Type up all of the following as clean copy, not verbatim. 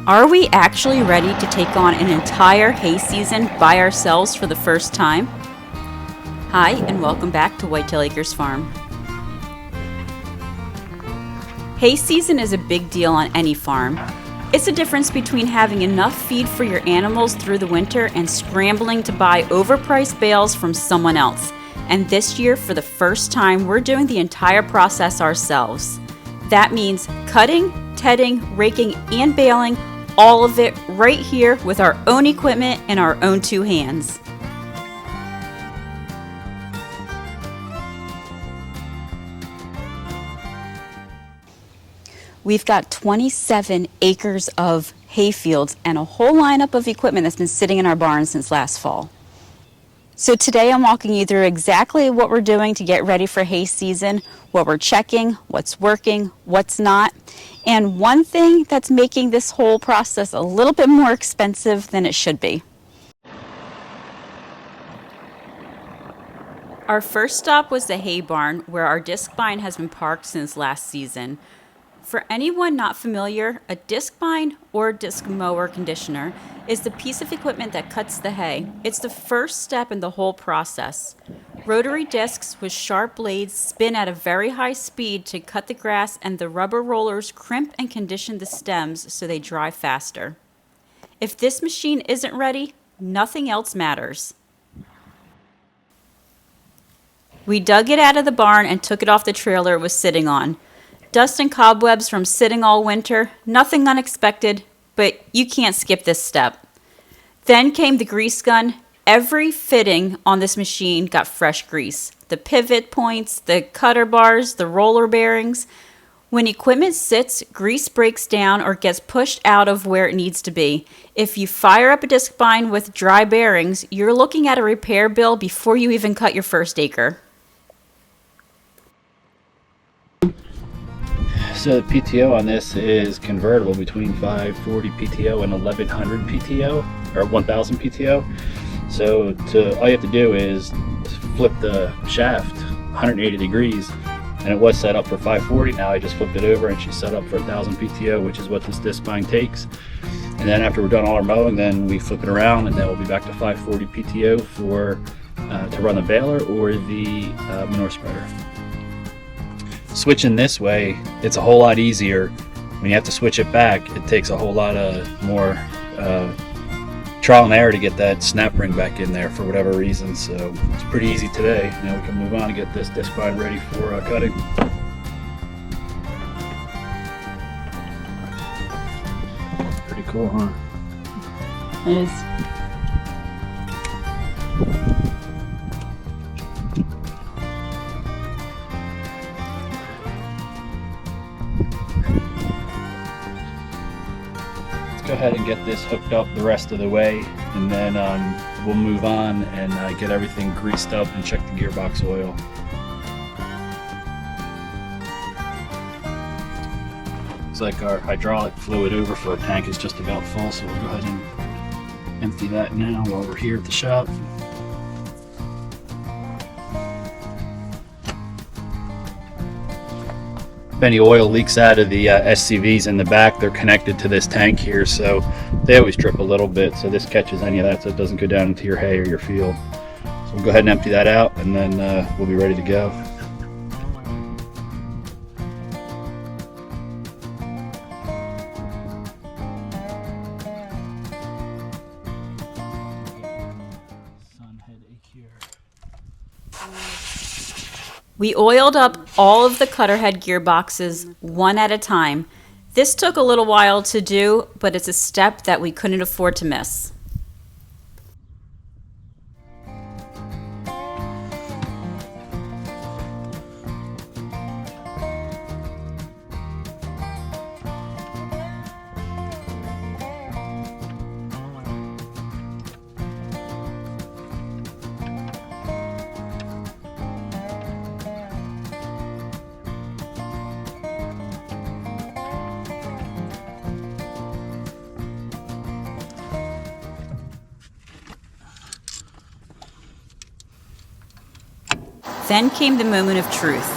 Are we actually ready to take on an entire hay season by ourselves for the first time? Hi, and welcome back to Whitetail Acres Farm. Hay season is a big deal on any farm. It's the difference between having enough feed for your animals through the winter and scrambling to buy overpriced bales from someone else. And this year, for the first time, we're doing the entire process ourselves. That means cutting, tedding, raking, and baling, all of it right here with our own equipment and our own two hands. We've got 27 acres of hay fields and a whole lineup of equipment that's been sitting in our barn since last fall. So today I'm walking you through exactly what we're doing to get ready for hay season, what we're checking, what's working, what's not, and one thing that's making this whole process a little bit more expensive than it should be. Our first stop was the hay barn, where our discbine has been parked since last season. For anyone not familiar, a discbine or disc mower conditioner is the piece of equipment that cuts the hay. It's the first step in the whole process. Rotary discs with sharp blades spin at a very high speed to cut the grass, and the rubber rollers crimp and condition the stems so they dry faster. If this machine isn't ready, nothing else matters. We dug it out of the barn and took it off the trailer it was sitting on. Dust and cobwebs from sitting all winter, nothing unexpected, but you can't skip this step. Then came the grease gun. Every fitting on this machine got fresh grease. The pivot points, the cutter bars, the roller bearings. When equipment sits, grease breaks down or gets pushed out of where it needs to be. If you fire up a discbine with dry bearings, you're looking at a repair bill before you even cut your first acre. So the PTO on this is convertible between 540 PTO and 1100 PTO, or 1000 PTO. So all you have to do is flip the shaft 180 degrees, and it was set up for 540. Now I just flipped it over and she's set up for 1000 PTO, which is what this discbine takes. And then after we're done all our mowing, then we flip it around, and then we'll be back to 540 PTO for to run the baler or the manure spreader. Switching this way, it's a whole lot easier. When you have to switch it back, it takes a whole lot of more trial and error to get that snap ring back in there for whatever reason. So it's pretty easy today. Now we can move on and get this discbine ready for cutting. Pretty cool, huh? It is. Go ahead and get this hooked up the rest of the way, and then we'll move on and get everything greased up and check the gearbox oil. Looks like our hydraulic fluid overflow tank is just about full, so we'll go ahead and empty that now while we're here at the shop. If any oil leaks out of the SCVs in the back, they're connected to this tank here, so they always drip a little bit, so this catches any of that so it doesn't go down into your hay or your field. So we'll go ahead and empty that out, and then we'll be ready to go. We oiled up all of the cutter head gearboxes one at a time. This took a little while to do, but it's a step that we couldn't afford to miss. Then came the moment of truth.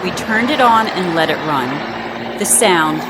We turned it on and let it run. The sound,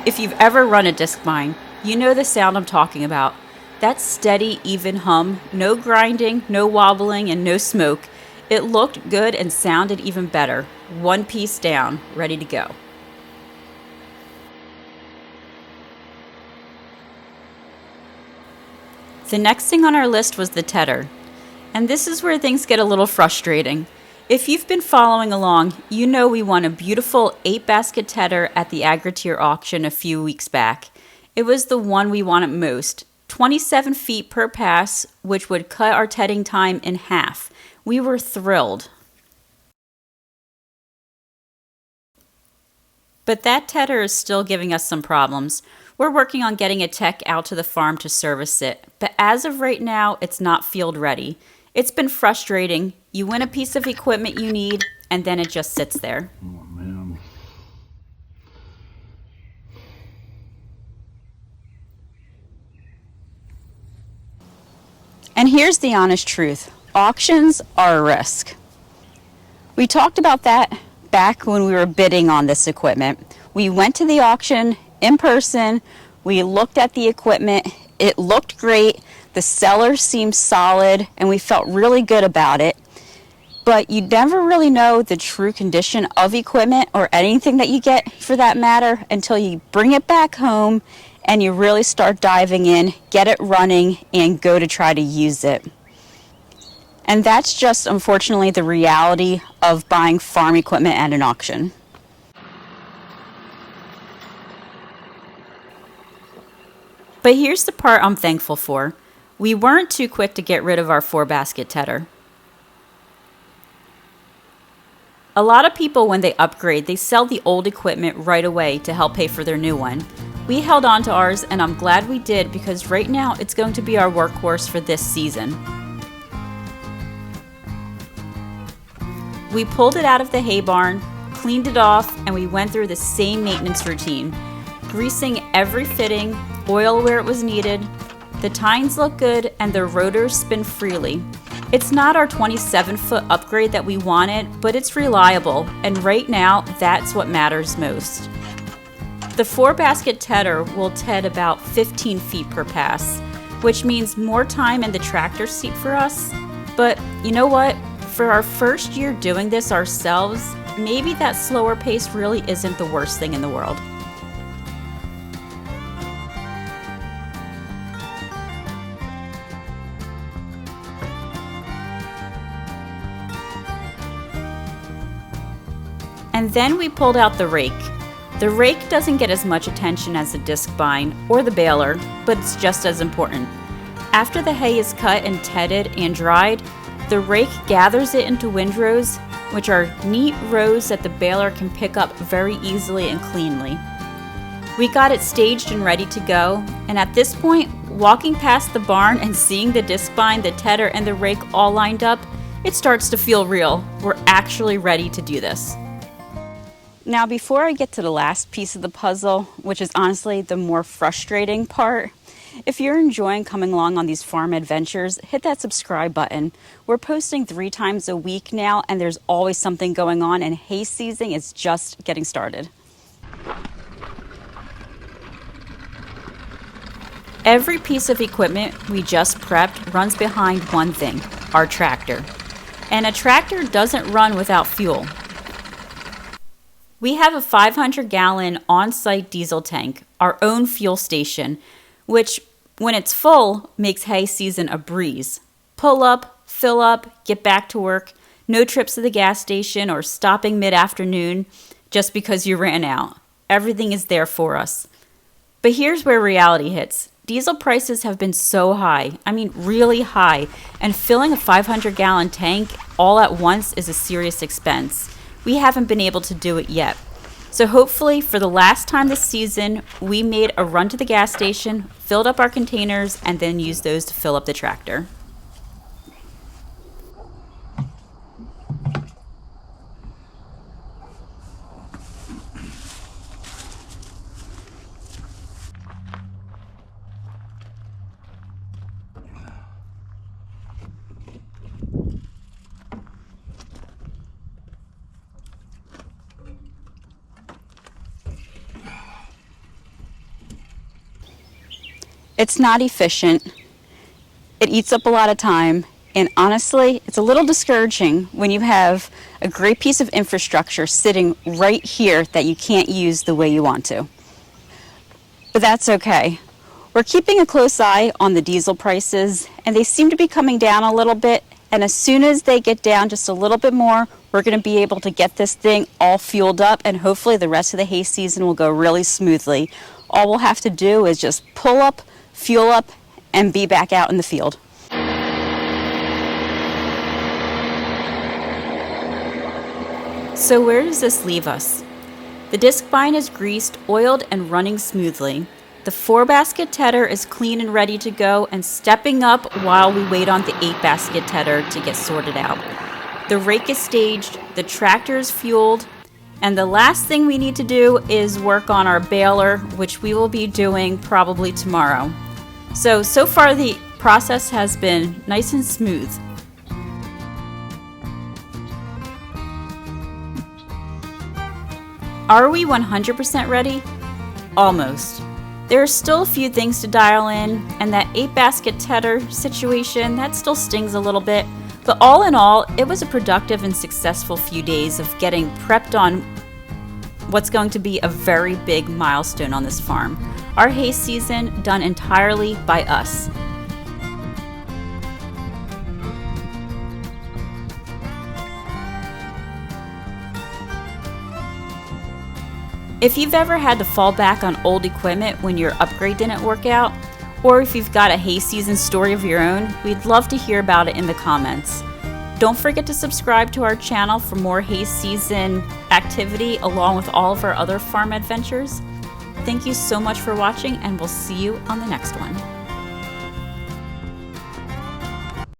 if you've ever run a discbine, You know the sound I'm talking about. That steady, even hum, no grinding, no wobbling, and no smoke. It looked good and sounded even better. One piece down, ready to go. The next thing on our list was the tedder. And this is where things get a little frustrating. If you've been following along, you know we won a beautiful 8-basket tedder at the Agriteer auction a few weeks back. It was the one we wanted most. 27 feet per pass, which would cut our tedding time in half. We were thrilled. But that tedder is still giving us some problems. We're working on getting a tech out to the farm to service it, but as of right now, it's not field ready. It's been frustrating. You win a piece of equipment you need, and then it just sits there. Oh, man. And here's the honest truth. Auctions are a risk. We talked about that back when we were bidding on this equipment. We went to the auction in person. We looked at the equipment. It looked great. The seller seemed solid, and we felt really good about it. But you never really know the true condition of equipment or anything that you get for that matter until you bring it back home and you really start diving in, get it running, and go to try to use it. And that's just unfortunately the reality of buying farm equipment at an auction. But here's the part I'm thankful for. We weren't too quick to get rid of our 4-basket tedder. A lot of people, when they upgrade, they sell the old equipment right away to help pay for their new one. We held on to ours, and I'm glad we did because right now it's going to be our workhorse for this season. We pulled it out of the hay barn, cleaned it off, and we went through the same maintenance routine. Greasing every fitting, oil where it was needed. The tines look good and the rotors spin freely. It's not our 27-foot upgrade that we wanted, but it's reliable, and right now, that's what matters most. The 4-basket tedder will ted about 15 feet per pass, which means more time in the tractor seat for us. But you know what? For our first year doing this ourselves, maybe that slower pace really isn't the worst thing in the world. And then we pulled out the rake. The rake doesn't get as much attention as the discbine or the baler, but it's just as important. After the hay is cut and tedded and dried, the rake gathers it into windrows, which are neat rows that the baler can pick up very easily and cleanly. We got it staged and ready to go, and at this point, walking past the barn and seeing the discbine, the tedder, and the rake all lined up, it starts to feel real. We're actually ready to do this. Now, before I get to the last piece of the puzzle, which is honestly the more frustrating part, if you're enjoying coming along on these farm adventures, hit that subscribe button. We're posting 3 times a week now, and there's always something going on, and hay season is just getting started. Every piece of equipment we just prepped runs behind one thing, our tractor. And a tractor doesn't run without fuel. We have a 500-gallon on-site diesel tank, our own fuel station, which, when it's full, makes hay season a breeze. Pull up, fill up, get back to work. No trips to the gas station or stopping mid-afternoon just because you ran out. Everything is there for us. But here's where reality hits. Diesel prices have been so high, I mean really high, and filling a 500-gallon tank all at once is a serious expense. We haven't been able to do it yet. So hopefully for the last time this season, we made a run to the gas station, filled up our containers, and then used those to fill up the tractor. It's not efficient. It eats up a lot of time. And honestly, it's a little discouraging when you have a great piece of infrastructure sitting right here that you can't use the way you want to. But that's okay. We're keeping a close eye on the diesel prices, and they seem to be coming down a little bit. And as soon as they get down just a little bit more, we're going to be able to get this thing all fueled up, and hopefully the rest of the hay season will go really smoothly. All we'll have to do is just pull up, fuel up, and be back out in the field. So where does this leave us? The discbine is greased, oiled, and running smoothly. The 4-basket tedder is clean and ready to go and stepping up while we wait on the 8-basket tedder to get sorted out. The rake is staged, the tractor is fueled, and the last thing we need to do is work on our baler, which we will be doing probably tomorrow. So far the process has been nice and smooth. Are we 100% ready? Almost. There are still a few things to dial in, and that 8-basket tedder situation, that still stings a little bit. But all in all, it was a productive and successful few days of getting prepped on what's going to be a very big milestone on this farm. Our hay season done entirely by us. If you've ever had to fall back on old equipment when your upgrade didn't work out, or if you've got a hay season story of your own, we'd love to hear about it in the comments. Don't forget to subscribe to our channel for more hay season activity along with all of our other farm adventures. Thank you so much for watching, and we'll see you on the next one.